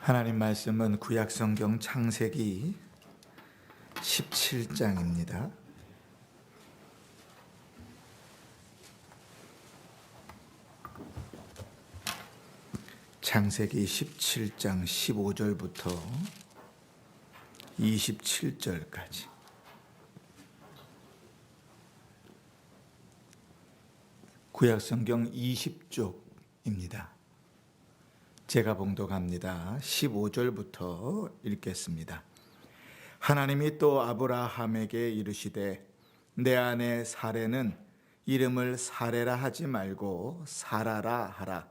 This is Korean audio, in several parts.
하나님 말씀은 구약성경 창세기 17장입니다. 창세기 17장 15절부터 27절까지. 구약성경 20쪽입니다. 제가 봉독합니다. 15절부터 읽겠습니다. 하나님이 또 아브라함에게 이르시되 내 아내 사레는 이름을 사레라 하지 말고 사라라 하라.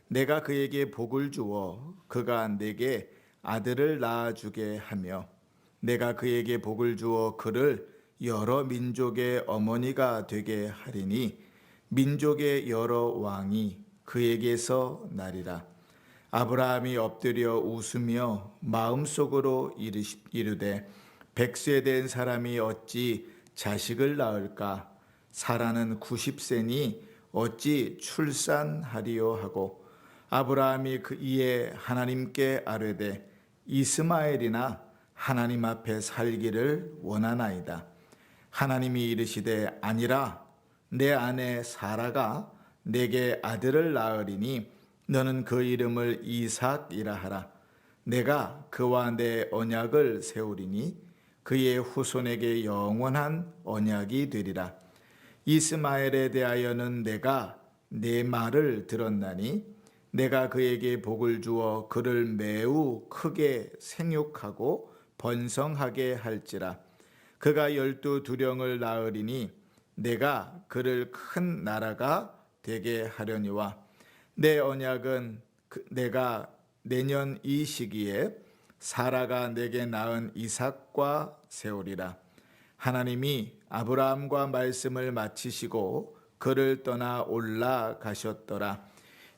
내가 그에게 복을 주어 그가 내게 아들을 낳아주게 하며 내가 그에게 복을 주어 그를 여러 민족의 어머니가 되게 하리니 민족의 여러 왕이 그에게서 나리라. 아브라함이 엎드려 웃으며 마음속으로 이르되 백세 된 사람이 어찌 자식을 낳을까? 사라는 90세니 어찌 출산하리요 하고 아브라함이 이에 하나님께 아뢰되 이스마엘이나 하나님 앞에 살기를 원하나이다. 하나님이 이르시되 아니라 내 아내 사라가 내게 아들을 낳으리니 너는 그 이름을 이삭이라 하라. 내가 그와 내 언약을 세우리니 그의 후손에게 영원한 언약이 되리라. 이스마엘에 대하여는 내가 내 말을 들었나니 내가 그에게 복을 주어 그를 매우 크게 생육하고 번성하게 할지라. 그가 12두령을 낳으리니 내가 그를 큰 나라가 되게 하려니와 내 언약은 내가 내년 이 시기에 사라가 내게 낳은 이삭과 세우리라. 하나님이 아브라함과 말씀을 마치시고 그를 떠나 올라가셨더라.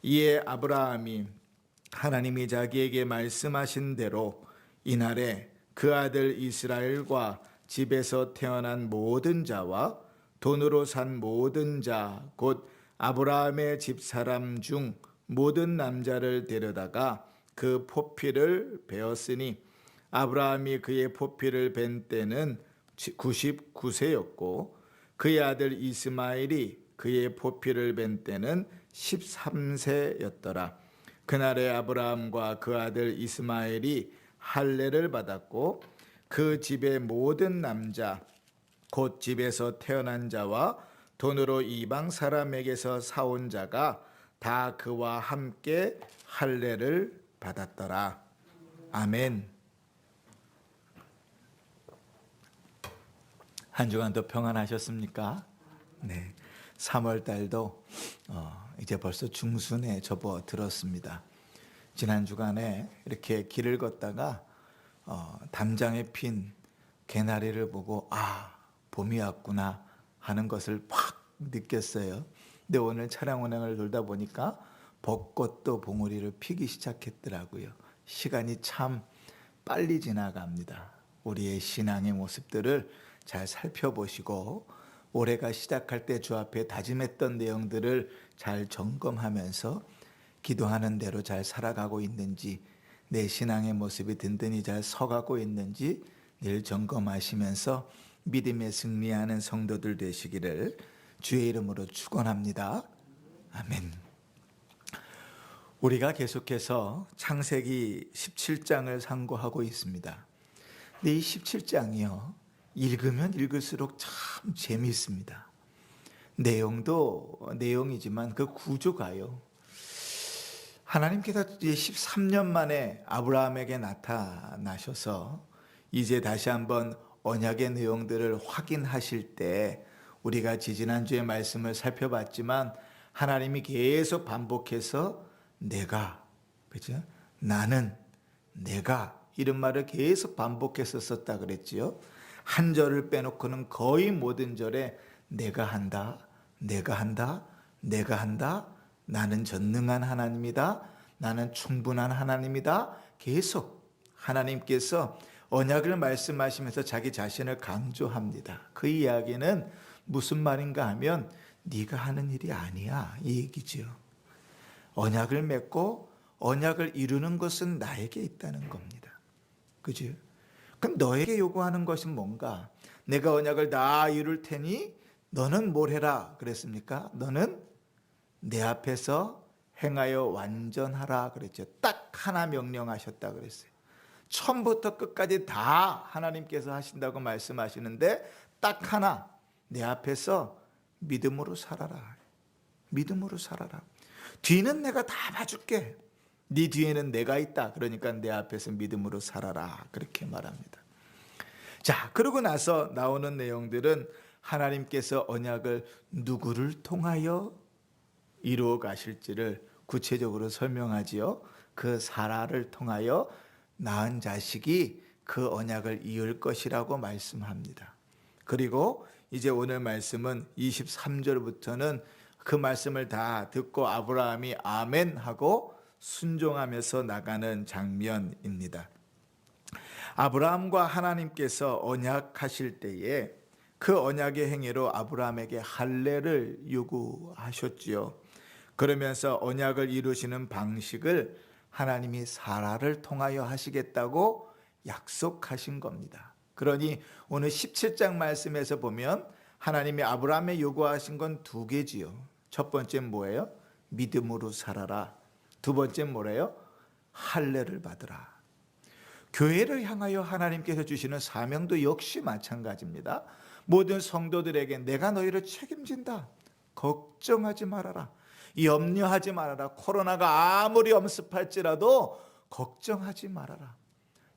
이에 아브라함이 하나님이 자기에게 말씀하신 대로 이날에 그 아들 이스라엘과 집에서 태어난 모든 자와 돈으로 산 모든 자 곧 아브라함의 집사람 중 모든 남자를 데려다가 그 포피를 베었으니 아브라함이 그의 포피를 벤 때는 99세였고 그의 아들 이스마엘이 그의 포피를 벤 때는 13세였더라. 그날에 아브라함과 그 아들 이스마엘이 할례를 받았고 그 집의 모든 남자 곧 집에서 태어난 자와 돈으로 이방 사람에게서 사온 자가 다 그와 함께 할례를 받았더라. 아멘. 한 주간도 평안하셨습니까? 네. 3월 달도 이제 벌써 중순에 접어들었습니다. 지난 주간에 이렇게 길을 걷다가 담장에 핀 개나리를 보고 봄이 왔구나 하는 것을 확 느꼈어요. 근데 오늘 차량 운행을 돌다 보니까 벚꽃도 봉우리를 피기 시작했더라고요. 시간이 참 빨리 지나갑니다. 우리의 신앙의 모습들을 잘 살펴보시고 올해가 시작할 때 주 앞에 다짐했던 내용들을 잘 점검하면서 기도하는 대로 잘 살아가고 있는지 내 신앙의 모습이 든든히 잘 서가고 있는지 늘 점검하시면서 믿음에 승리하는 성도들 되시기를 주의 이름으로 축원합니다. 아멘. 우리가 계속해서 창세기 17장을 상고하고 있습니다. 근데 이 17장이요. 읽으면 읽을수록 참 재미있습니다. 내용도 내용이지만 그 구조가요. 하나님께서 13년 만에 아브라함에게 나타나셔서 이제 다시 한번 언약의 내용들을 확인하실 때 우리가 지지난주에 말씀을 살펴봤지만 하나님이 계속 반복해서 내가, 그죠? 나는, 내가 이런 말을 계속 반복해서 썼다 그랬지요. 한 절을 빼놓고는 거의 모든 절에 내가 한다, 내가 한다, 내가 한다, 나는 전능한 하나님이다, 나는 충분한 하나님이다. 계속 하나님께서 언약을 말씀하시면서 자기 자신을 강조합니다. 그 이야기는 무슨 말인가 하면 네가 하는 일이 아니야 이 얘기죠. 언약을 맺고 언약을 이루는 것은 나에게 있다는 겁니다. 그죠? 그럼 너에게 요구하는 것은 뭔가? 내가 언약을 다 이룰 테니 너는 뭘 해라 그랬습니까? 너는 내 앞에서 행하여 완전하라 그랬죠. 딱 하나 명령하셨다 그랬어요. 처음부터 끝까지 다 하나님께서 하신다고 말씀하시는데 딱 하나, 내 앞에서 믿음으로 살아라. 믿음으로 살아라. 뒤는 내가 다 봐줄게. 네 뒤에는 내가 있다. 그러니까 내 앞에서 믿음으로 살아라. 그렇게 말합니다. 자, 그러고 나서 나오는 내용들은 하나님께서 언약을 누구를 통하여 이루어 가실지를 구체적으로 설명하지요. 그 사라를 통하여 낳은 자식이 그 언약을 이을 것이라고 말씀합니다. 그리고 이제 오늘 말씀은 23절부터는 그 말씀을 다 듣고 아브라함이 아멘 하고 순종하면서 나가는 장면입니다. 아브라함과 하나님께서 언약하실 때에 그 언약의 행위로 아브라함에게 할례를 요구하셨지요. 그러면서 언약을 이루시는 방식을 하나님이 사라를 통하여 하시겠다고 약속하신 겁니다. 그러니 오늘 17장 말씀에서 보면 하나님이 아브라함에 요구하신 건 두 개지요. 첫 번째는 뭐예요? 믿음으로 살아라. 두 번째는 뭐래요? 할례를 받으라. 교회를 향하여 하나님께서 주시는 사명도 역시 마찬가지입니다. 모든 성도들에게 내가 너희를 책임진다. 걱정하지 말아라. 염려하지 말아라. 코로나가 아무리 엄습할지라도 걱정하지 말아라.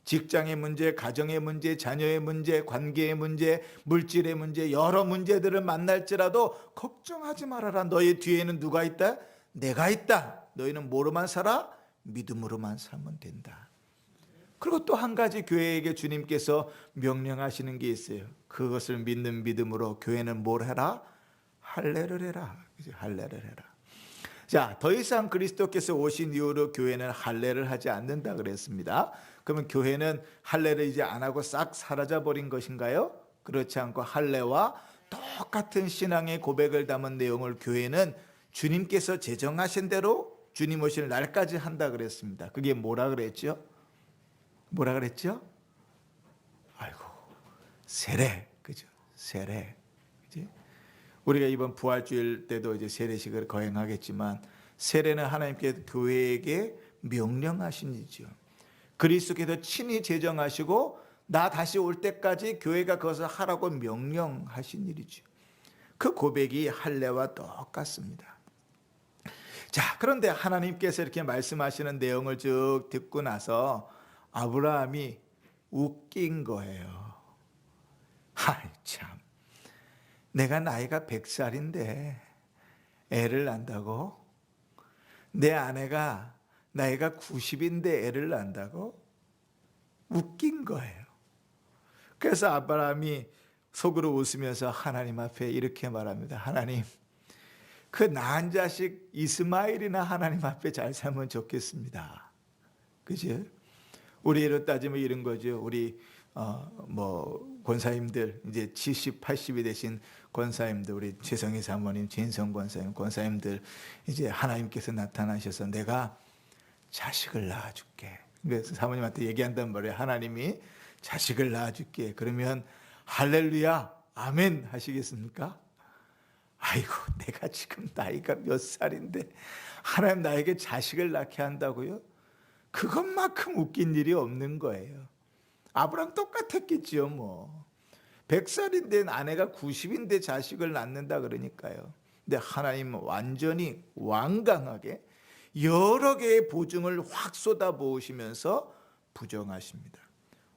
직장의 문제, 가정의 문제, 자녀의 문제, 관계의 문제, 물질의 문제, 여러 문제들을 만날지라도 걱정하지 말아라. 너희 뒤에는 누가 있다? 내가 있다. 너희는 뭐로만 살아? 믿음으로만 살면 된다. 그리고 또 한 가지 교회에게 주님께서 명령하시는 게 있어요. 그것을 믿는 믿음으로 교회는 뭘 해라? 할례를 해라. 할례를 해라. 자, 더 이상 그리스도께서 오신 이후로 교회는 할례를 하지 않는다 그랬습니다. 그러면 교회는 할례를 이제 안 하고 싹 사라져 버린 것인가요? 그렇지 않고 할례와 똑같은 신앙의 고백을 담은 내용을 교회는 주님께서 제정하신 대로 주님 오실 날까지 한다 그랬습니다. 그게 뭐라 그랬죠? 뭐라 그랬죠? 아이고, 세례, 그죠? 세례, 그지? 우리가 이번 부활주일 때도 이제 세례식을 거행하겠지만 세례는 하나님께서 교회에게 명령하신 일이죠. 그리스도께서 친히 제정하시고 나 다시 올 때까지 교회가 그것을 하라고 명령하신 일이죠. 그 고백이 할례와 똑같습니다. 자, 그런데 하나님께서 이렇게 말씀하시는 내용을 쭉 듣고 나서 아브라함이 웃긴 거예요. 아이 참, 내가 나이가 100살인데 애를 낳는다고? 내 아내가 나이가 90인데 애를 낳는다고? 웃긴 거예요. 그래서 아브라함이 속으로 웃으면서 하나님 앞에 이렇게 말합니다. 하나님, 그 낳은 자식 이스마엘이나 하나님 앞에 잘 살면 좋겠습니다. 그죠? 우리로 따지면 이런 거죠. 우리 권사님들 이제 70, 80이 되신 권사님들, 우리 최성희 사모님, 진성 권사님, 권사님들 이제 하나님께서 나타나셔서 내가 자식을 낳아줄게. 그래서 사모님한테 얘기한단 말이에요. 하나님이 자식을 낳아줄게. 그러면 할렐루야, 아멘 하시겠습니까? 아이고, 내가 지금 나이가 몇 살인데 하나님 나에게 자식을 낳게 한다고요? 그것만큼 웃긴 일이 없는 거예요. 아브라함 똑같았겠지요, 뭐. 100살인데 아내가 90인데 자식을 낳는다 그러니까요. 근데 하나님은 완전히 완강하게 여러 개의 보증을 확 쏟아부으시면서 부정하십니다.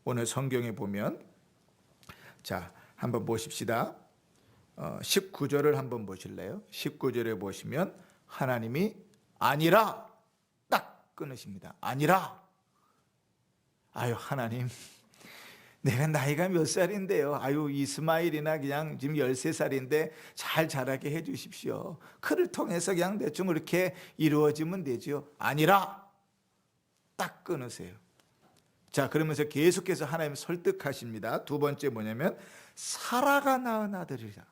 오늘 성경에 보면, 자, 한번 보십시다. 19절을 한번 보실래요? 19절에 보시면 하나님이 아니라 딱 끊으십니다. 아니라. 아유, 하나님, 내가 나이가 몇 살인데요. 아유, 이스마일이나 그냥 지금 13살인데 잘 자라게 해 주십시오. 그를 통해서 그냥 대충 이렇게 이루어지면 되죠. 아니라 딱 끊으세요. 자, 그러면서 계속해서 하나님 설득하십니다. 두 번째 뭐냐면 사라가 낳은 아들이라.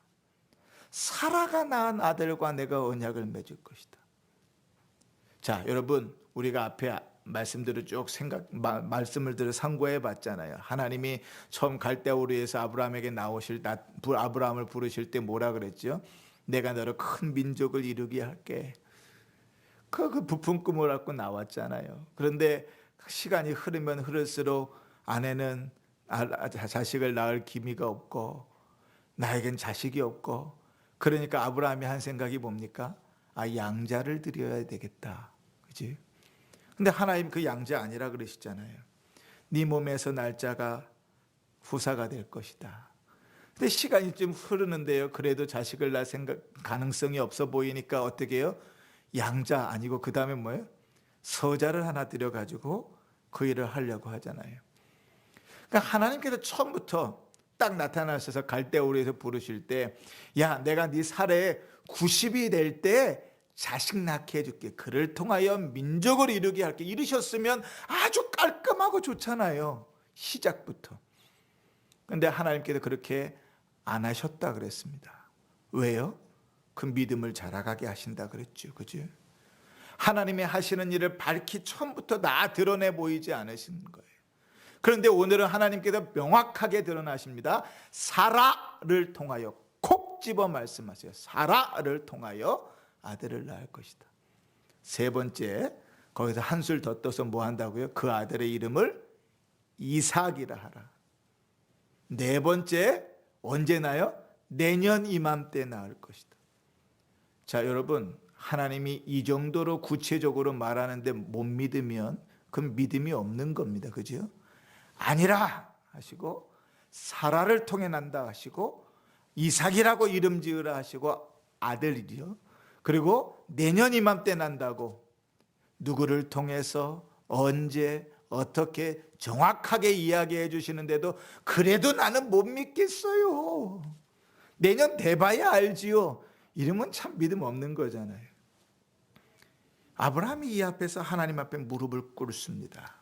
사라가 낳은 아들과 내가 언약을 맺을 것이다. 자, 여러분, 우리가 앞에 말씀들을 쭉 말씀을 들어 상고해 봤잖아요. 하나님이 처음 갈대우르에서 아브라함에게 아브라함을 부르실 때 뭐라 그랬죠? 내가 너를 큰 민족을 이루게 할게. 그 부푼 꿈을 갖고 나왔잖아요. 그런데 시간이 흐르면 흐를수록 아내는 자식을 낳을 기미가 없고 나에겐 자식이 없고, 그러니까 아브라함이 한 생각이 뭡니까? 양자를 드려야 되겠다. 그지? 근데 하나님 그 양자 아니라 그러시잖아요. 네 몸에서 날 자가 후사가 될 것이다. 근데 시간이 좀 흐르는데요, 그래도 자식을 낳을 가능성이 없어 보이니까 어떻게 해요? 양자 아니고 그 다음에 뭐예요? 서자를 하나 들여가지고 그 일을 하려고 하잖아요. 그러니까 하나님께서 처음부터 딱 나타나셔서 갈대우르에서 부르실 때, 야, 내가 네 살에 90이 될 때 자식 낳게 해줄게. 그를 통하여 민족을 이루게 할게. 이르셨으면 아주 깔끔하고 좋잖아요, 시작부터. 그런데 하나님께서 그렇게 안 하셨다 그랬습니다. 왜요? 그 믿음을 자라가게 하신다 그랬죠. 그죠? 하나님의 하시는 일을 밝히 처음부터 다 드러내 보이지 않으신 거예요. 그런데 오늘은 하나님께서 명확하게 드러나십니다. 사라를 통하여 콕 집어 말씀하세요. 사라를 통하여 아들을 낳을 것이다. 세 번째, 거기서 한술 더 떠서 뭐 한다고요? 그 아들의 이름을 이삭이라 하라. 네 번째, 언제 나요? 내년 이맘때 낳을 것이다. 자, 여러분, 하나님이 이 정도로 구체적으로 말하는데 못 믿으면 그건 믿음이 없는 겁니다. 그죠? 아니라 하시고, 사라를 통해 난다 하시고, 이삭이라고 이름 지으라 하시고, 아들이요. 그리고 내년 이맘때 난다고, 누구를 통해서 언제 어떻게 정확하게 이야기해 주시는데도 그래도 나는 못 믿겠어요. 내년 돼봐야 알지요. 이러면 참 믿음 없는 거잖아요. 아브라함이 이 앞에서 하나님 앞에 무릎을 꿇습니다.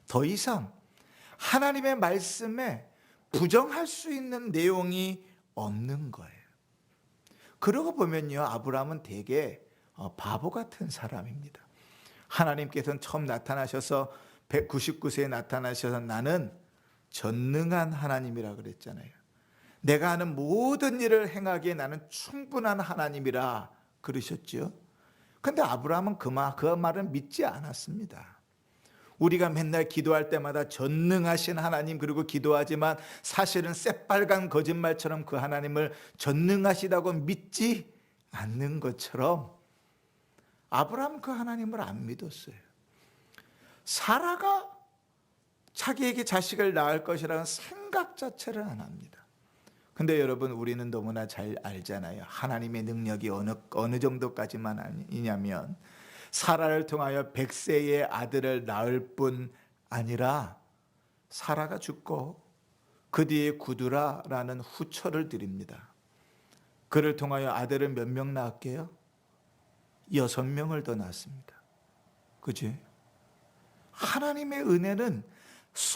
더 이상 하나님의 말씀에 부정할 수 있는 내용이 없는 거예요. 그러고 보면요, 아브라함은 되게 바보 같은 사람입니다. 하나님께서는 처음 나타나셔서 199세에 나타나셔서 나는 전능한 하나님이라 그랬잖아요. 내가 하는 모든 일을 행하기에 나는 충분한 하나님이라 그러셨죠. 그런데 아브라함은 그 말은 믿지 않았습니다. 우리가 맨날 기도할 때마다 전능하신 하나님 그리고 기도하지만 사실은 새빨간 거짓말처럼 그 하나님을 전능하시다고 믿지 않는 것처럼 아브라함 그 하나님을 안 믿었어요. 사라가 자기에게 자식을 낳을 것이라는 생각 자체를 안 합니다. 근데 여러분, 우리는 너무나 잘 알잖아요. 하나님의 능력이 어느 정도까지만 아니냐면 사라를 통하여 100세의 아들을 낳을 뿐 아니라 사라가 죽고 그 뒤에 구두라라는 후처를 드립니다. 그를 통하여 아들을 몇 명 낳았게요? 6명을 더 낳았습니다. 그치? 하나님의 은혜는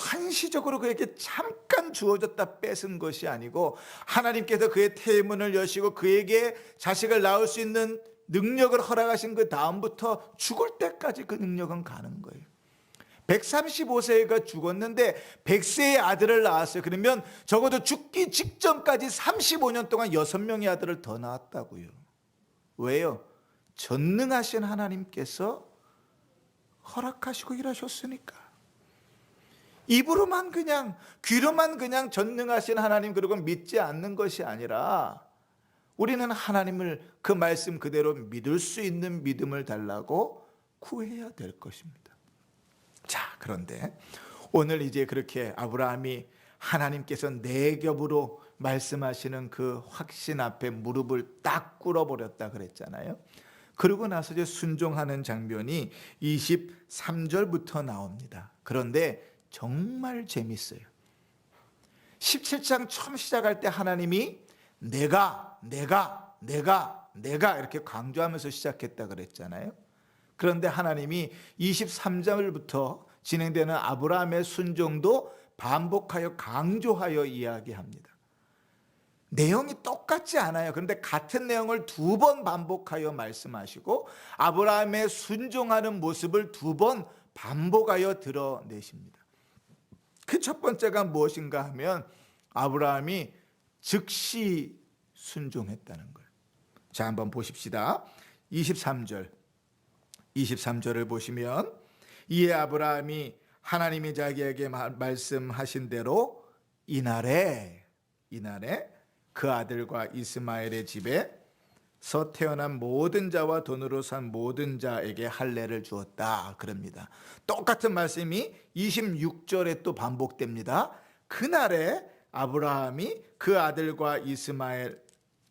한시적으로 그에게 잠깐 주어졌다 뺏은 것이 아니고 하나님께서 그의 태문을 여시고 그에게 자식을 낳을 수 있는 능력을 허락하신 그 다음부터 죽을 때까지 그 능력은 가는 거예요. 135세가 죽었는데 100세의 아들을 낳았어요. 그러면 적어도 죽기 직전까지 35년 동안 6명의 아들을 더 낳았다고요. 왜요? 전능하신 하나님께서 허락하시고 일하셨으니까. 입으로만 그냥, 귀로만 그냥 전능하신 하나님 그리고 믿지 않는 것이 아니라 우리는 하나님을 그 말씀 그대로 믿을 수 있는 믿음을 달라고 구해야 될 것입니다. 자, 그런데 오늘 이제 그렇게 아브라함이 하나님께서 내 겹으로 말씀하시는 그 확신 앞에 무릎을 딱 꿇어버렸다 그랬잖아요. 그러고 나서 이제 순종하는 장면이 23절부터 나옵니다. 그런데 정말 재밌어요. 17장 처음 시작할 때 하나님이 내가 이렇게 강조하면서 시작했다 그랬잖아요. 그런데 하나님이 23절부터 진행되는 아브라함의 순종도 반복하여 강조하여 이야기합니다. 내용이 똑같지 않아요. 그런데 같은 내용을 두 번 반복하여 말씀하시고 아브라함의 순종하는 모습을 두 번 반복하여 드러내십니다. 그 첫 번째가 무엇인가 하면 아브라함이 즉시 순종했다는 거예요. 자, 한번 보십시다. 23절을 보시면 이에 아브라함이 하나님이 자기에게 말씀하신 대로 이날에 그 아들과 이스마엘의 집에서 태어난 모든 자와 돈으로 산 모든 자에게 할례를 주었다 그럽니다. 똑같은 말씀이 26절에 또 반복됩니다. 그날에 아브라함이 그 아들과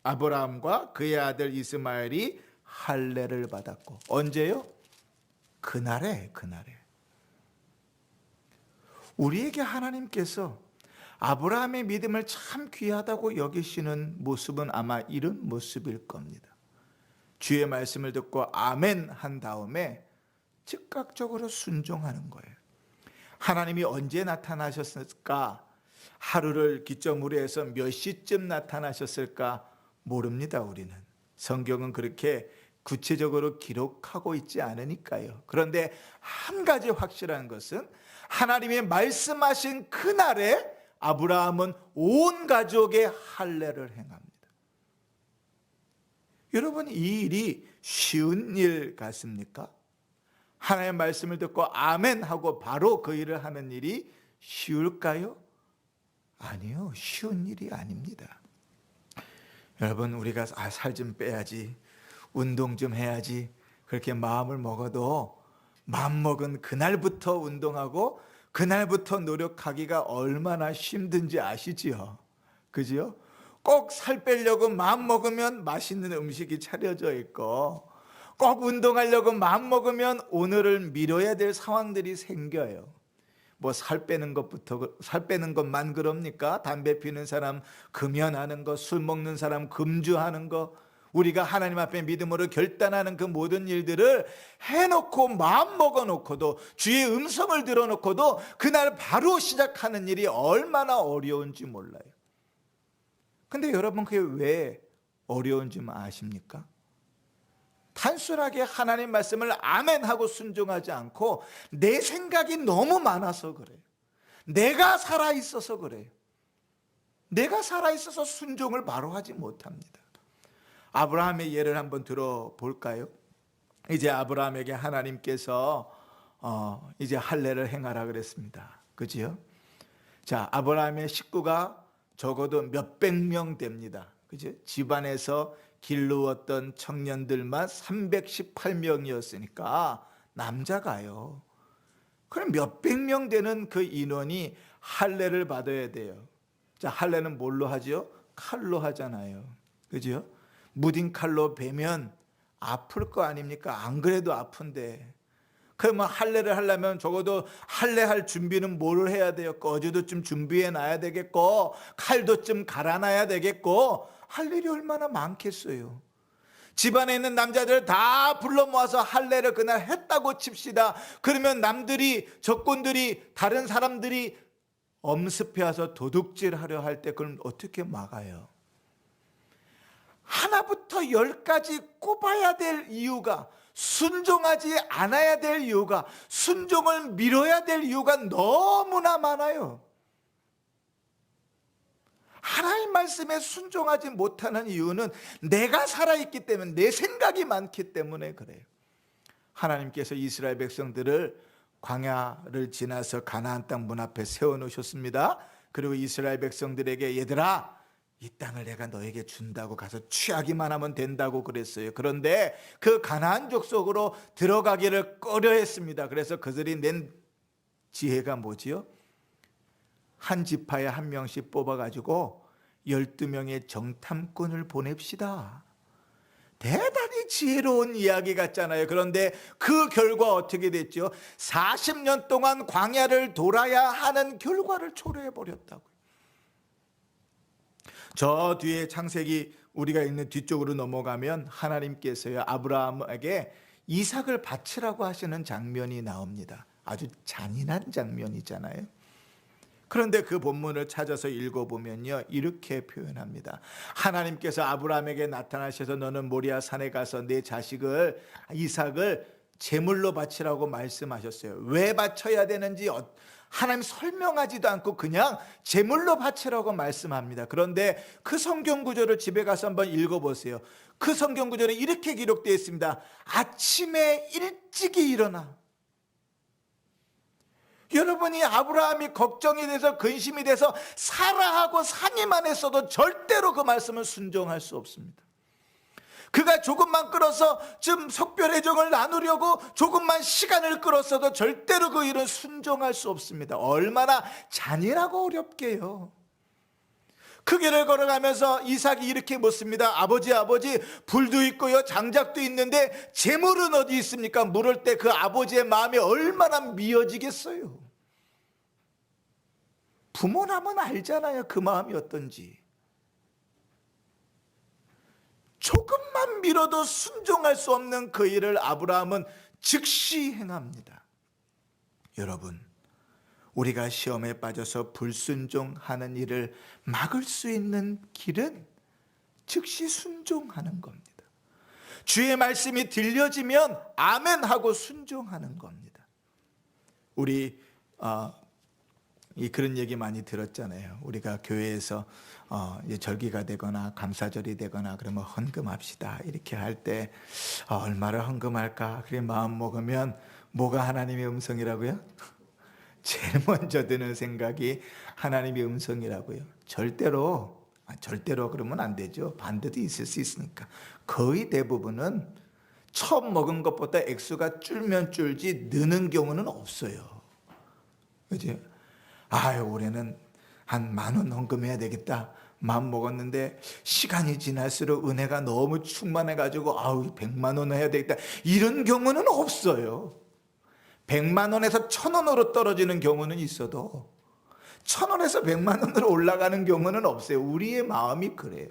아브라함과 그의 아들 이스마엘이 할례를 받았고, 언제요? 그날에. 우리에게 하나님께서 아브라함의 믿음을 참 귀하다고 여기시는 모습은 아마 이런 모습일 겁니다. 주의 말씀을 듣고 아멘 한 다음에 즉각적으로 순종하는 거예요. 하나님이 언제 나타나셨을까? 하루를 기점으로 해서 몇 시쯤 나타나셨을까? 모릅니다. 우리는 성경은 그렇게 구체적으로 기록하고 있지 않으니까요. 그런데 한 가지 확실한 것은 하나님이 말씀하신 그날에 아브라함은 온 가족의 할례를 행합니다. 여러분, 이 일이 쉬운 일 같습니까? 하나님의 말씀을 듣고 아멘 하고 바로 그 일을 하는 일이 쉬울까요? 아니요, 쉬운 일이 아닙니다. 여러분, 우리가 살 좀 빼야지, 운동 좀 해야지 그렇게 마음을 먹어도 마음먹은 그날부터 운동하고 그날부터 노력하기가 얼마나 힘든지 아시지요? 그지요? 꼭 살 빼려고 마음먹으면 맛있는 음식이 차려져 있고 꼭 운동하려고 마음먹으면 오늘을 미뤄야 될 상황들이 생겨요. 뭐 살 빼는 것만 그럽니까? 담배 피우는 사람 금연하는 거, 술 먹는 사람 금주하는 거, 우리가 하나님 앞에 믿음으로 결단하는 그 모든 일들을 해놓고 마음 먹어놓고도 주의 음성을 들어놓고도 그날 바로 시작하는 일이 얼마나 어려운지 몰라요. 근데 여러분, 그게 왜 어려운지 아십니까? 단순하게 하나님 말씀을 아멘하고 순종하지 않고 내 생각이 너무 많아서 그래요. 내가 살아있어서 그래요. 내가 살아있어서 순종을 바로 하지 못합니다. 아브라함의 예를 한번 들어볼까요? 이제 아브라함에게 하나님께서 이제 할례를 행하라 그랬습니다. 그지요? 자, 아브라함의 식구가 적어도 몇백 명 됩니다. 그죠? 집안에서 길르었던 청년들만 318명이었으니까 남자가요. 그럼 몇백 명 되는 그 인원이 할례를 받아야 돼요. 자, 할례는 뭘로 하죠? 칼로 하잖아요. 그죠? 무딘 칼로 베면 아플 거 아닙니까? 안 그래도 아픈데. 그러면 할례를 하려면 적어도 할례할 준비는 뭘 해야 돼요? 꺼주도 좀 준비해 놔야 되겠고, 칼도 좀 갈아놔야 되겠고, 할 일이 얼마나 많겠어요. 집안에 있는 남자들 다 불러 모아서 할례를 그날 했다고 칩시다. 그러면 남들이, 적군들이, 다른 사람들이 엄습해 와서 도둑질하려 할 때 그럼 어떻게 막아요? 하나부터 열까지 꼽아야 될 이유가, 순종하지 않아야 될 이유가, 순종을 미뤄야 될 이유가 너무나 많아요. 하나님 말씀에 순종하지 못하는 이유는 내가 살아있기 때문에, 내 생각이 많기 때문에 그래요. 하나님께서 이스라엘 백성들을 광야를 지나서 가나안 땅 문 앞에 세워놓으셨습니다. 그리고 이스라엘 백성들에게 얘들아, 이 땅을 내가 너에게 준다고 가서 취하기만 하면 된다고 그랬어요. 그런데 그 가나안 족속으로 들어가기를 꺼려했습니다. 그래서 그들이 낸 지혜가 뭐지요? 한 지파에 한 명씩 뽑아가지고 12명의 정탐꾼을 보냅시다. 대단히 지혜로운 이야기 같잖아요. 그런데 그 결과 어떻게 됐죠? 40년 동안 광야를 돌아야 하는 결과를 초래해버렸다고요. 저 뒤에 창세기 우리가 있는 뒤쪽으로 넘어가면 하나님께서요, 아브라함에게 이삭을 바치라고 하시는 장면이 나옵니다. 아주 잔인한 장면이잖아요. 그런데 그 본문을 찾아서 읽어보면요, 이렇게 표현합니다. 하나님께서 아브라함에게 나타나셔서 너는 모리아 산에 가서 내 자식을 이삭을 제물로 바치라고 말씀하셨어요. 왜 바쳐야 되는지 하나님 설명하지도 않고 그냥 제물로 바치라고 말씀합니다. 그런데 그 성경 구절을 집에 가서 한번 읽어보세요. 그 성경 구절에 이렇게 기록되어 있습니다. 아침에 일찍이 일어나. 여러분이 아브라함이 걱정이 돼서 근심이 돼서 사라하고 상의만 했어도 절대로 그 말씀을 순종할 수 없습니다. 그가 조금만 끌어서 좀 속별회종을 나누려고 조금만 시간을 끌었어도 절대로 그 일은 순종할 수 없습니다. 얼마나 잔인하고 어렵게요. 그 길을 걸어가면서 이삭이 이렇게 묻습니다. 아버지, 아버지, 불도 있고요, 장작도 있는데 재물은 어디 있습니까? 물을 때 그 아버지의 마음이 얼마나 미어지겠어요. 부모라면 알잖아요, 그 마음이 어떤지. 조금만 미뤄도 순종할 수 없는 그 일을 아브라함은 즉시 행합니다. 여러분, 우리가 시험에 빠져서 불순종하는 일을 막을 수 있는 길은 즉시 순종하는 겁니다. 주의 말씀이 들려지면 아멘 하고 순종하는 겁니다. 우리 그런 얘기 많이 들었잖아요. 우리가 교회에서 이제 절기가 되거나 감사절이 되거나 그러면 헌금합시다 이렇게 할 때 얼마를 헌금할까 그래 마음 먹으면 뭐가 하나님의 음성이라고요? 제일 먼저 드는 생각이 하나님의 음성이라고요. 절대로 그러면 안 되죠. 반대도 있을 수 있으니까. 거의 대부분은 처음 먹은 것보다 액수가 줄면 줄지 느는 경우는 없어요. 그죠? 올해는 한 10,000원 헌금해야 되겠다 마음 먹었는데 시간이 지날수록 은혜가 너무 충만해가지고 100만 원 해야 되겠다 이런 경우는 없어요. 100만 원에서 1,000원으로 떨어지는 경우는 있어도 1,000원에서 100만 원으로 올라가는 경우는 없어요. 우리의 마음이 그래요.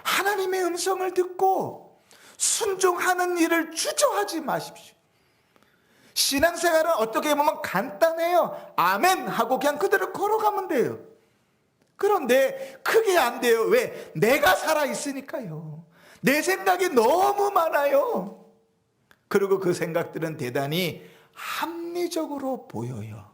하나님의 음성을 듣고 순종하는 일을 주저하지 마십시오. 신앙생활은 어떻게 보면 간단해요. 아멘 하고 그냥 그대로 걸어가면 돼요. 그런데 그게 안 돼요. 왜? 내가 살아있으니까요. 내 생각이 너무 많아요. 그리고 그 생각들은 대단히 합리적으로 보여요.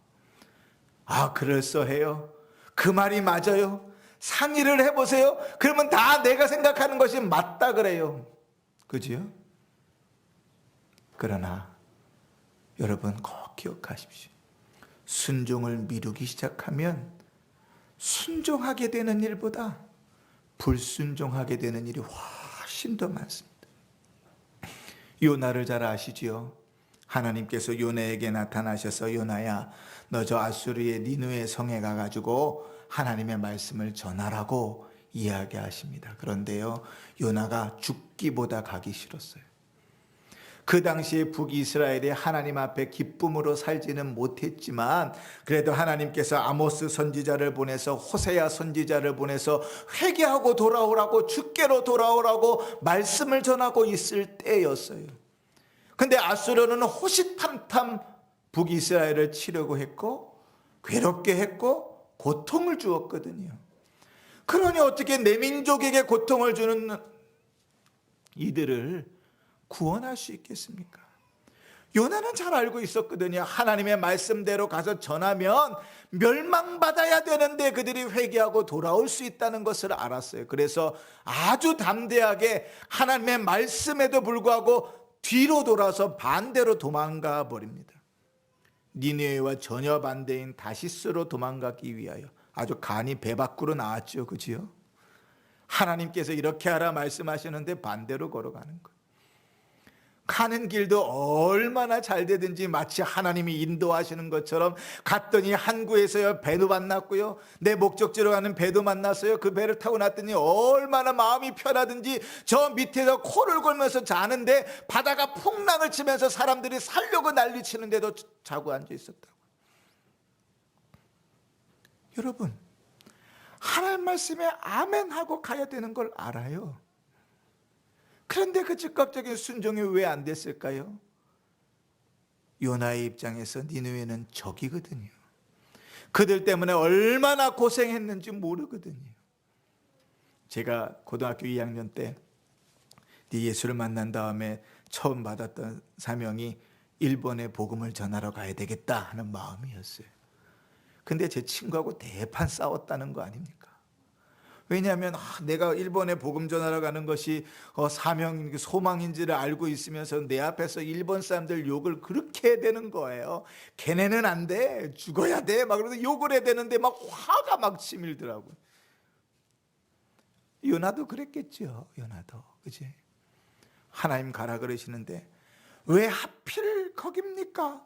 그럴싸해요. 그 말이 맞아요. 상의를 해보세요. 그러면 다 내가 생각하는 것이 맞다 그래요. 그지요? 그러나 여러분 꼭 기억하십시오. 순종을 미루기 시작하면 순종하게 되는 일보다 불순종하게 되는 일이 훨씬 더 많습니다. 요나를 잘 아시지요? 하나님께서 요나에게 나타나셔서 요나야 너 저 아수르의 니느웨 성에 가가지고 하나님의 말씀을 전하라고 이야기하십니다. 그런데요, 요나가 죽기보다 가기 싫었어요. 그 당시에 북이스라엘이 하나님 앞에 기쁨으로 살지는 못했지만 그래도 하나님께서 아모스 선지자를 보내서 호세야 선지자를 보내서 회개하고 돌아오라고 주께로 돌아오라고 말씀을 전하고 있을 때였어요. 근데 아수르는 호시탐탐 북이스라엘을 치려고 했고 괴롭게 했고 고통을 주었거든요. 그러니 어떻게 내 민족에게 고통을 주는 이들을 구원할 수 있겠습니까? 요나는 잘 알고 있었거든요. 하나님의 말씀대로 가서 전하면 멸망받아야 되는데 그들이 회개하고 돌아올 수 있다는 것을 알았어요. 그래서 아주 담대하게 하나님의 말씀에도 불구하고 뒤로 돌아서 반대로 도망가 버립니다. 니느웨와 전혀 반대인 다시스로 도망가기 위하여 아주 간이 배 밖으로 나왔죠. 그지요? 하나님께서 이렇게 하라 말씀하시는데 반대로 걸어가는 거예요. 가는 길도 얼마나 잘 되든지 마치 하나님이 인도하시는 것처럼 갔더니 항구에서요 배도 만났고요, 내 목적지로 가는 배도 만났어요. 그 배를 타고 났더니 얼마나 마음이 편하든지 저 밑에서 코를 골면서 자는데 바다가 풍랑을 치면서 사람들이 살려고 난리치는데도 자고 앉아 있었다고. 여러분, 하나님 말씀에 아멘 하고 가야 되는 걸 알아요. 그런데 그 즉각적인 순종이 왜 안 됐을까요? 요나의 입장에서 니느웨는 적이거든요. 그들 때문에 얼마나 고생했는지 모르거든요. 제가 고등학교 2학년 때 예수를 만난 다음에 처음 받았던 사명이 일본에 복음을 전하러 가야 되겠다 하는 마음이었어요. 근데 제 친구하고 대판 싸웠다는 거 아닙니까? 왜냐하면 내가 일본에 복음 전하러 가는 것이 사명, 소망인지를 알고 있으면서 내 앞에서 일본 사람들 욕을 그렇게 해야 되는 거예요. 걔네는 안 돼, 죽어야 돼, 막 그러면서 욕을 해야 되는데 막 화가 막 치밀더라고요. 요나도 그랬겠죠. 요나도, 그지? 하나님 가라 그러시는데 왜 하필 거깁니까?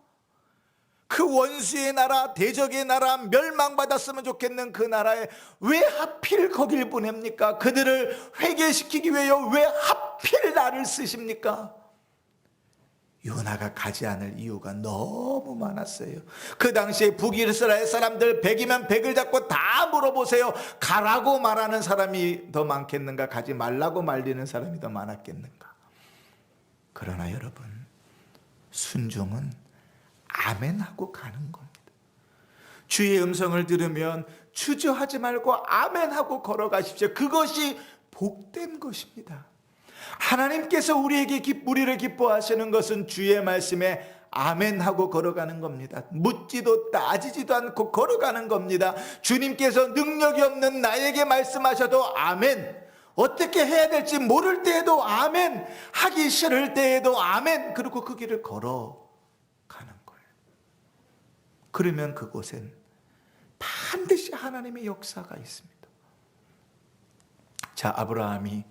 그 원수의 나라, 대적의 나라, 멸망받았으면 좋겠는 그 나라에 왜 하필 거길 보냅니까? 그들을 회개시키기 위하여 왜 하필 나를 쓰십니까? 요나가 가지 않을 이유가 너무 많았어요. 그 당시에 북이스라엘 사람들 100이면 100을 잡고 다 물어보세요. 가라고 말하는 사람이 더 많겠는가, 가지 말라고 말리는 사람이 더 많았겠는가? 그러나 여러분, 순종은 아멘하고 가는 겁니다. 주의 음성을 들으면 주저하지 말고 아멘하고 걸어가십시오. 그것이 복된 것입니다. 하나님께서 우리를 기뻐하시는 것은 주의 말씀에 아멘하고 걸어가는 겁니다. 묻지도 따지지도 않고 걸어가는 겁니다. 주님께서 능력이 없는 나에게 말씀하셔도 아멘, 어떻게 해야 될지 모를 때에도 아멘, 하기 싫을 때에도 아멘, 그리고 그 길을 걸어가는 거예요. 그러면 그곳엔 반드시 하나님의 역사가 있습니다. 자, 아브라함이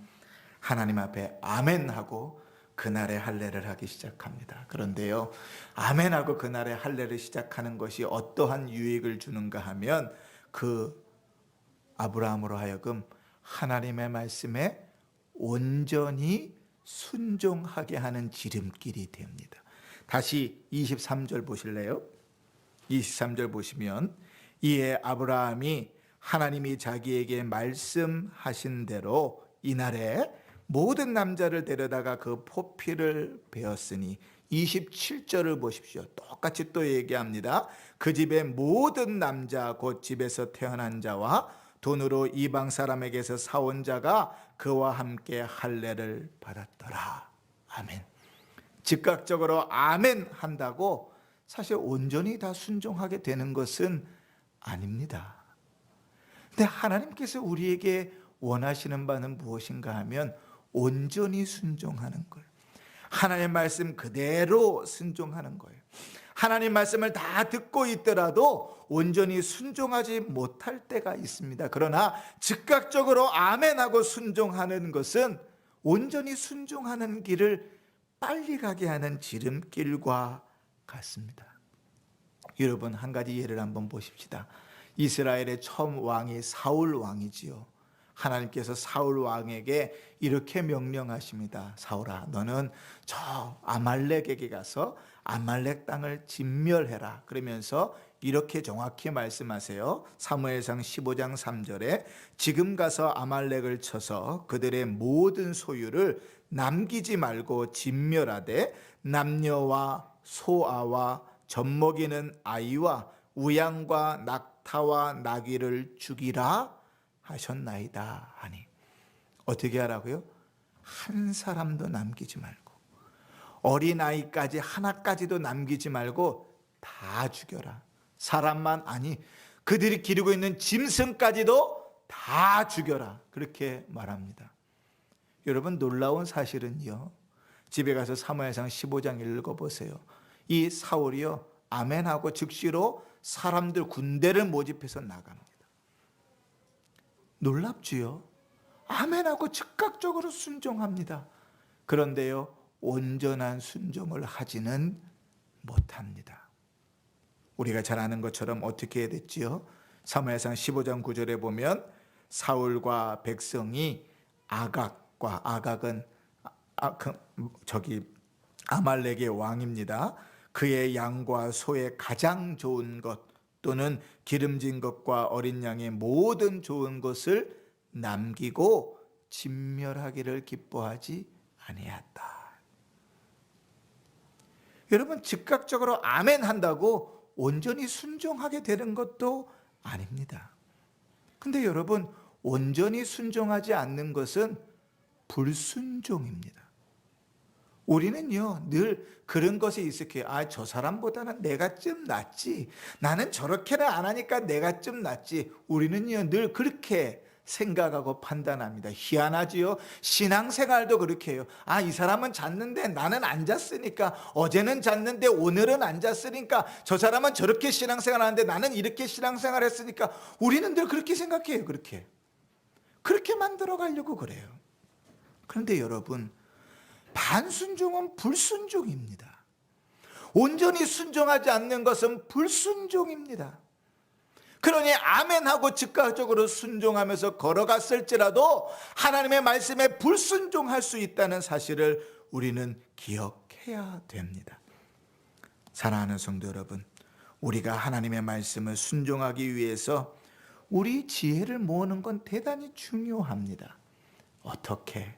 하나님 앞에 아멘하고 그날의 할례를 하기 시작합니다. 그런데요, 아멘하고 그날의 할례를 시작하는 것이 어떠한 유익을 주는가 하면 그 아브라함으로 하여금 하나님의 말씀에 온전히 순종하게 하는 지름길이 됩니다. 다시 23절 보실래요? 23절 보시면 이에 아브라함이 하나님이 자기에게 말씀하신 대로 이날에 모든 남자를 데려다가 그 포피를 베었으니 27절을 보십시오. 똑같이 또 얘기합니다. 그 집의 모든 남자 곧 집에서 태어난 자와 돈으로 이방 사람에게서 사온 자가 그와 함께 할례를 받았더라. 아멘. 즉각적으로 아멘 한다고 사실 온전히 다 순종하게 되는 것은 아닙니다. 근데 하나님께서 우리에게 원하시는 바는 무엇인가 하면 온전히 순종하는 거예요. 하나님의 말씀 그대로 순종하는 거예요. 하나님 말씀을 다 듣고 있더라도 온전히 순종하지 못할 때가 있습니다. 그러나 즉각적으로 아멘하고 순종하는 것은 온전히 순종하는 길을 빨리 가게 하는 지름길과 같습니다. 여러분, 한 가지 예를 한번 보십시다. 이스라엘의 처음 왕이 사울 왕이지요. 하나님께서 사울 왕에게 이렇게 명령하십니다. 사울아, 너는 저 아말렉에게 가서 아말렉 땅을 진멸해라. 그러면서 이렇게 정확히 말씀하세요. 사무엘상 15장 3절에 지금 가서 아말렉을 쳐서 그들의 모든 소유를 남기지 말고 진멸하되 남녀와 소아와 젖먹이는 아이와 우양과 낙타와 나귀를 죽이라 하셨나이다 하니, 어떻게 하라고요? 한 사람도 남기지 말고 어린아이까지 하나까지도 남기지 말고 다 죽여라. 사람만 아니 그들이 기르고 있는 짐승까지도 다 죽여라. 그렇게 말합니다. 여러분, 놀라운 사실은요, 집에 가서 사무엘상 15장 읽어보세요. 이 사울이요, 아멘하고 즉시로 사람들 군대를 모집해서 나갑니다. 놀랍지요? 아멘하고 즉각적으로 순종합니다. 그런데요, 온전한 순종을 하지는 못합니다. 우리가 잘 아는 것처럼 어떻게 해야 됐지요? 사무엘상 15장 9절에 보면 사울과 백성이 아각은 아말렉의 왕입니다. 그의 양과 소의 가장 좋은 것 또는 기름진 것과 어린 양의 모든 좋은 것을 남기고 진멸하기를 기뻐하지 아니하였다. 여러분, 즉각적으로 아멘 한다고 온전히 순종하게 되는 것도 아닙니다. 근데 여러분, 온전히 순종하지 않는 것은 불순종입니다. 우리는요, 늘 그런 것에 익숙해요. 저 사람보다는 내가 좀 낫지. 나는 저렇게는 안 하니까 내가 좀 낫지. 우리는요, 늘 그렇게 생각하고 판단합니다. 희한하지요? 신앙생활도 그렇게 해요. 이 사람은 잤는데 나는 안 잤으니까, 어제는 잤는데 오늘은 안 잤으니까, 저 사람은 저렇게 신앙생활 하는데 나는 이렇게 신앙생활 했으니까, 우리는 늘 그렇게 생각해요. 그렇게 만들어 가려고 그래요. 그런데 여러분, 반순종은 불순종입니다. 온전히 순종하지 않는 것은 불순종입니다. 그러니 아멘하고 즉각적으로 순종하면서 걸어갔을지라도 하나님의 말씀에 불순종할 수 있다는 사실을 우리는 기억해야 됩니다. 사랑하는 성도 여러분, 우리가 하나님의 말씀을 순종하기 위해서 우리 지혜를 모으는 건 대단히 중요합니다. 어떻게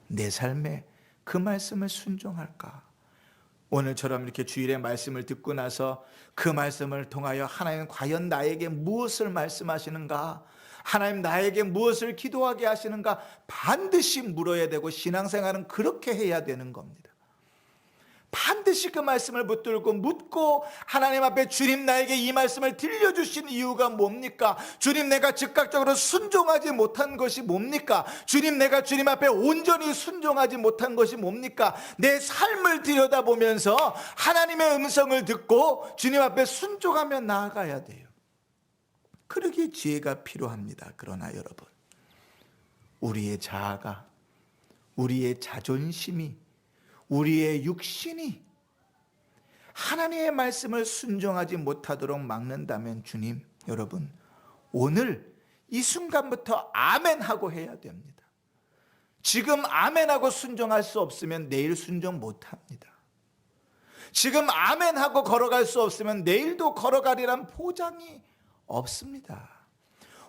내 삶에 그 말씀을 순종할까? 오늘처럼 이렇게 주일에 말씀을 듣고 나서 그 말씀을 통하여 하나님 과연 나에게 무엇을 말씀하시는가? 하나님 나에게 무엇을 기도하게 하시는가? 반드시 물어야 되고, 신앙생활은 그렇게 해야 되는 겁니다. 반드시 그 말씀을 붙들고 묻고, 하나님 앞에 주님, 나에게 이 말씀을 들려주신 이유가 뭡니까? 주님, 내가 즉각적으로 순종하지 못한 것이 뭡니까? 주님, 내가 주님 앞에 온전히 순종하지 못한 것이 뭡니까? 내 삶을 들여다보면서 하나님의 음성을 듣고 주님 앞에 순종하며 나아가야 돼요. 그러기에 지혜가 필요합니다. 그러나 여러분, 우리의 자아가, 우리의 자존심이, 우리의 육신이 하나님의 말씀을 순종하지 못하도록 막는다면, 주님, 여러분, 오늘 이 순간부터 아멘하고 해야 됩니다. 지금 아멘하고 순종할 수 없으면 내일 순종 못합니다. 지금 아멘하고 걸어갈 수 없으면 내일도 걸어가리란 보장이 없습니다.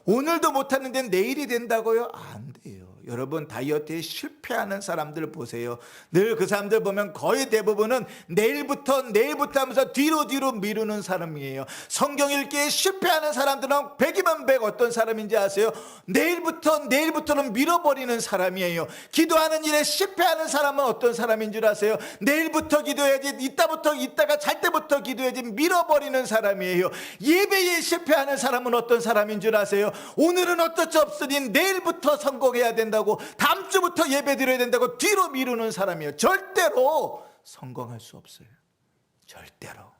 오늘도 못하는데 내일이 된다고요? 안 돼요. 여러분, 다이어트에 실패하는 사람들 보세요. 늘 그 사람들 보면 거의 대부분은 내일부터 하면서 뒤로 미루는 사람이에요. 성경 읽기에 실패하는 사람들은 100이면 100 어떤 사람인지 아세요? 내일부터는 밀어버리는 사람이에요. 기도하는 일에 실패하는 사람은 어떤 사람인 줄 아세요? 내일부터 기도해야지, 이따가 잘 때부터 기도해야지 밀어버리는 사람이에요. 예배에 실패하는 사람은 어떤 사람인 줄 아세요? 오늘은 어쩔 수 없으니 내일부터 성공해야 된다고, 다음 주부터 예배 드려야 된다고 뒤로 미루는 사람이에요. 절대로 성공할 수 없어요. 절대로.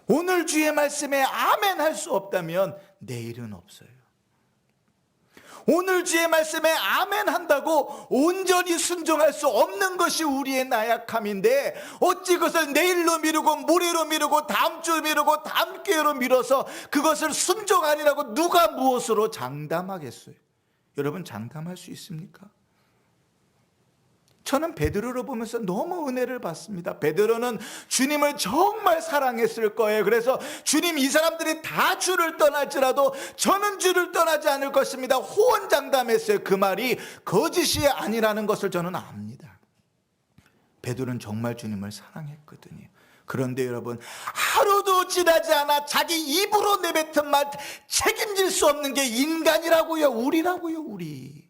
오늘 주의 말씀에 아멘 할 수 없다면 내일은 없어요. 오늘 주의 말씀에 아멘 한다고 온전히 순종할 수 없는 것이 우리의 나약함인데, 어찌 그것을 내일로 미루고 모레로 미루고 다음 주 미루고 다음 기회로 미뤄서 그것을 순종하리라고 누가 무엇으로 장담하겠어요? 여러분, 장담할 수 있습니까? 저는 베드로를 보면서 너무 은혜를 받습니다. 베드로는 주님을 정말 사랑했을 거예요. 그래서 주님, 이 사람들이 다 주를 떠날지라도 저는 주를 떠나지 않을 것입니다, 호언장담했어요. 그 말이 거짓이 아니라는 것을 저는 압니다. 베드로는 정말 주님을 사랑했거든요. 그런데 여러분, 하루도 지나지 않아 자기 입으로 내뱉은 말 책임질 수 없는 게 인간이라고요, 우리라고요, 우리.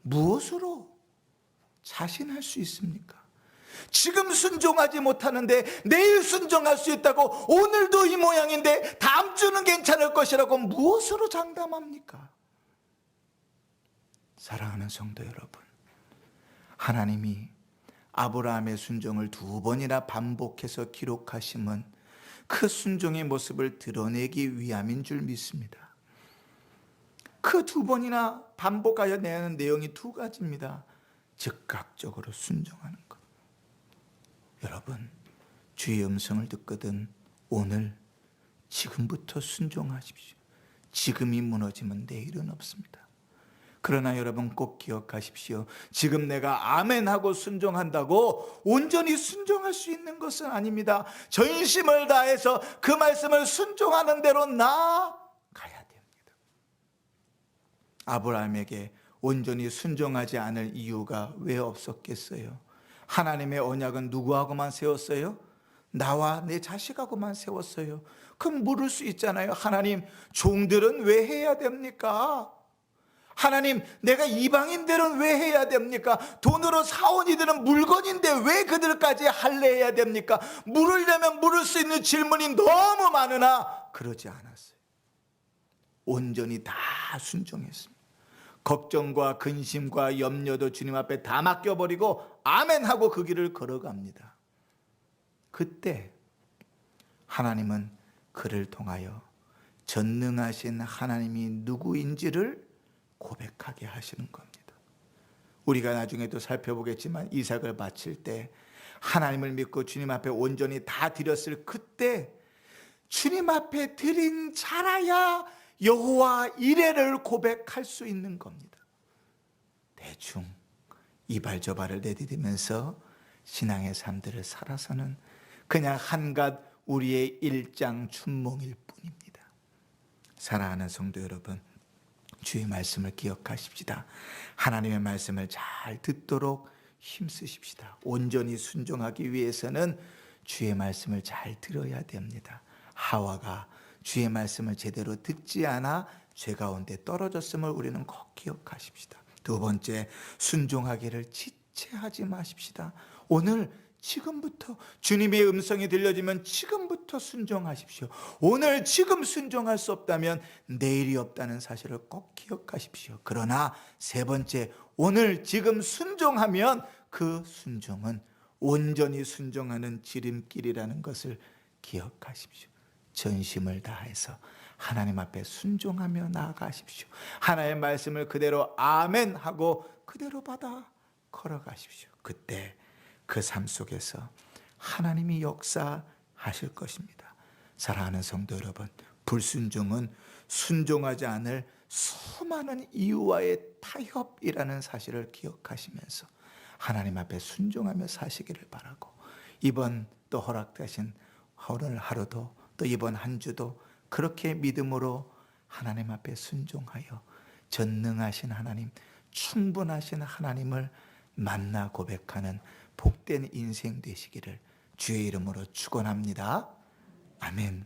무엇으로 자신할 수 있습니까? 지금 순종하지 못하는데 내일 순종할 수 있다고, 오늘도 이 모양인데 다음 주는 괜찮을 것이라고 무엇으로 장담합니까? 사랑하는 성도 여러분, 하나님이 아브라함의 순종을 2번이나 반복해서 기록하심은 그 순종의 모습을 드러내기 위함인 줄 믿습니다. 그 2번이나 반복하여 내는 내용이 2가지입니다. 즉각적으로 순종하는 것. 여러분, 주의 음성을 듣거든 오늘 지금부터 순종하십시오. 지금이 무너지면 내일은 없습니다. 그러나 여러분, 꼭 기억하십시오. 지금 내가 아멘하고 순종한다고 온전히 순종할 수 있는 것은 아닙니다. 전심을 다해서 그 말씀을 순종하는 대로 나아가야 됩니다. 아브라함에게 온전히 순종하지 않을 이유가 왜 없었겠어요? 하나님의 언약은 누구하고만 세웠어요? 나와 내 자식하고만 세웠어요. 그럼 물을 수 있잖아요. 하나님, 종들은 왜 해야 됩니까? 하나님, 내가 이방인들은 왜 해야 됩니까? 돈으로 사온 이들은 물건인데 왜 그들까지 할례해야 됩니까? 물으려면 물을 수 있는 질문이 너무 많으나 그러지 않았어요. 온전히 다 순종했습니다. 걱정과 근심과 염려도 주님 앞에 다 맡겨버리고 아멘 하고 그 길을 걸어갑니다. 그때 하나님은 그를 통하여 전능하신 하나님이 누구인지를 고백하게 하시는 겁니다. 우리가 나중에도 살펴보겠지만 이삭을 바칠 때 하나님을 믿고 주님 앞에 온전히 다 드렸을 그때 주님 앞에 드린 자라야 여호와 이레를 고백할 수 있는 겁니다. 대충 이발 저발을 내디디면서 신앙의 삶들을 살아서는 그냥 한갓 우리의 일장춘몽일 뿐입니다. 사랑하는 성도 여러분, 주의 말씀을 기억하십시다. 하나님의 말씀을 잘 듣도록 힘쓰십시다. 온전히 순종하기 위해서는 주의 말씀을 잘 들어야 됩니다. 하와가 주의 말씀을 제대로 듣지 않아 죄 가운데 떨어졌음을 우리는 꼭 기억하십시다. 두 번째, 순종하기를 지체하지 마십시다. 오늘 지금부터 주님의 음성이 들려지면 지금부터 순종하십시오. 오늘 지금 순종할 수 없다면 내일이 없다는 사실을 꼭 기억하십시오. 그러나 세 번째, 오늘 지금 순종하면 그 순종은 온전히 순종하는 지름길이라는 것을 기억하십시오. 전심을 다해서 하나님 앞에 순종하며 나아가십시오. 하나님의 말씀을 그대로 아멘 하고 그대로 받아 걸어가십시오. 그때 그 삶 속에서 하나님이 역사하실 것입니다. 사랑하는 성도 여러분, 불순종은 순종하지 않을 수많은 이유와의 타협이라는 사실을 기억하시면서 하나님 앞에 순종하며 사시기를 바라고, 이번 또 허락되신 오늘 하루도 또 이번 한 주도 그렇게 믿음으로 하나님 앞에 순종하여 전능하신 하나님, 충분하신 하나님을 만나 고백하는 복된 인생 되시기를 주의 이름으로 축원합니다. 아멘.